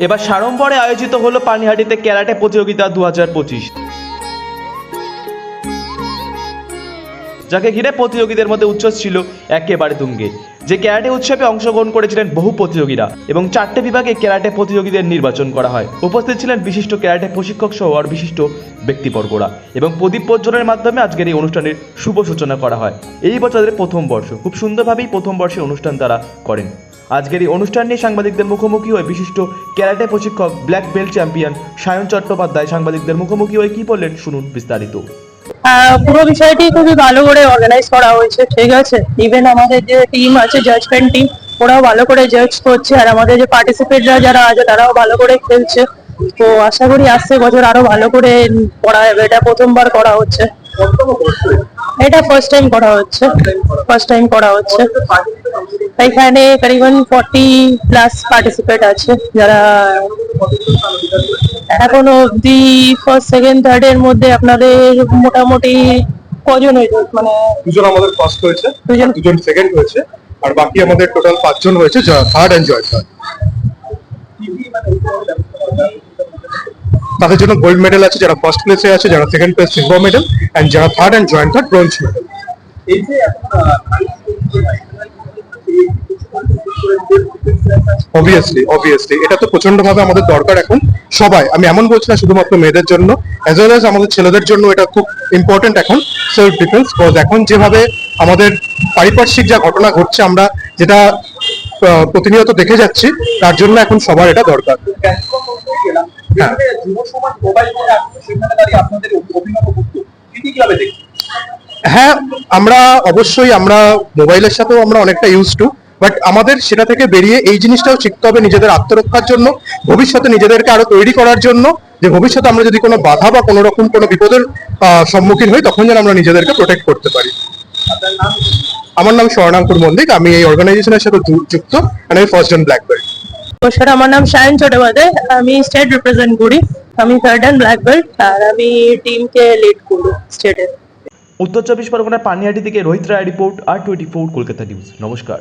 এবার সাড়ম্বরে আয়োজিত হলো পানিহাটিতে ক্যারাটে প্রতিযোগিতা 2025, যাকে ঘিরে প্রতিযোগীদের মধ্যে উচ্ছ্বাস ছিল একেবারে তুঙ্গে। যে ক্যারাটে উৎসবে অংশগ্রহণ করেছিলেন বহু প্রতিযোগীরা এবং 4টে বিভাগে ক্যারাটে প্রতিযোগীদের নির্বাচন করা হয়। উপস্থিত ছিলেন বিশিষ্ট ক্যারাটে প্রশিক্ষক সহ আর বিশিষ্ট ব্যক্তিবর্গরা এবং প্রদীপ প্রজ্বলনের মাধ্যমে আজকের এই অনুষ্ঠানের শুভ সূচনা করা হয়। এই বছরের প্রথম বর্ষ, খুব সুন্দরভাবেই প্রথম বর্ষের অনুষ্ঠান তারা করেন। আজকের এই অনুষ্ঠান নিয়ে সাংবাদিকদের মুখোমুখি হয়ে বিশিষ্ট ক্যারাটে প্রশিক্ষক black belt champion Sayan Chattopadhyay সাংবাদিকদের মুখোমুখি হয়ে কি বললেন শুনুন বিস্তারিত। পুরো বিষয়টি খুবই ভালো করে অর্গানাইজ করা হয়েছে, ঠিক আছে। ইভেন আমাদের যে টিম আছে, জাজমেন্ট টিম, ওরাও ভালো করে জাজ করছে, আর আমাদের যে পার্টিসিপেটরা যারা আছে তারাও ভালো করে খেলছে। তো আশা করি আসছে বছর আরো ভালো করে করা হবে। এটা প্রথমবার করা হচ্ছে, এটা ফার্স্ট টাইম করা হচ্ছে। এখানে করিবন 40+ পার্টিসিপেট আছে, যারা এখনো অব্দি ফার্স্ট সেকেন্ড থার্ড এর মধ্যে আপনাদের মোটামুটি কজন হয়েছে? মানে দুজন আমাদের ফার্স্ট হয়েছে, দুজন সেকেন্ড হয়েছে, আর বাকি আমাদের টোটাল 5 জন হয়েছে, যারা থার্ড এন্ড জয়েন্ট থার্ড। তাদের জন্য গোল্ড মেডেল আছে, যারা ফার্স্ট প্লেসে আছে, যারা second place silver medal, and যারা third and joint third bronze medal. Obviously এটা তো প্রচন্ড ভাবে আমাদের দরকার এখন সবাই। আমি এমন বলছি না শুধুমাত্র মেয়েদের জন্য, অ্যাজ ওয়েল অ্যাজ আমাদের ছেলেদের জন্য এটা খুব ইম্পর্টেন্ট এখন সেলফ ডিফেন্স। বিকজ এখন যেভাবে আমাদের পারিপার্শ্বিক যা ঘটনা ঘটছে, আমরা যেটা প্রতিনিয়ত দেখে যাচ্ছি, তার জন্য এখন সবার এটা দরকার। হ্যাঁ, আমরা অবশ্যই আমরা মোবাইলের সাথেও আমরা অনেকটা ইউজ টু, বাট আমাদের সেটা থেকে বেরিয়ে এই জিনিসটাও শিখতে হবে নিজেদের আত্মরক্ষার জন্য, ভবিষ্যতে নিজেদেরকে আরো তৈরি করার জন্য, যে ভবিষ্যতে আমরা যদি কোনো বাধা বা কোনো রকম কোনো বিপদের সম্মুখীন হই, তখন যেন আমরা নিজেদেরকে প্রোটেক্ট করতে পারি। আমার নাম স্বর্ণাঙ্কুর মল্লিক, আমি এই অর্গানাইজেশনের সাথে যুক্ত, আমি ফার্স্ট জন ব্ল্যাক বেল্ট। স্যার, আমার নাম সায়ন চট্টোপাধ্যায়, আমি স্টেট রিপ্রেজেন্ট করি, আমি থার্ড এন্ড ব্ল্যাক বেল্ট, আর আমি টিমকে লিড করি স্টেটে। উত্তর 24 পরগনার পানিহাটি থেকে রোহিত রায় রিপোর্ট, R24 কলকাতা নিউজ। নমস্কার।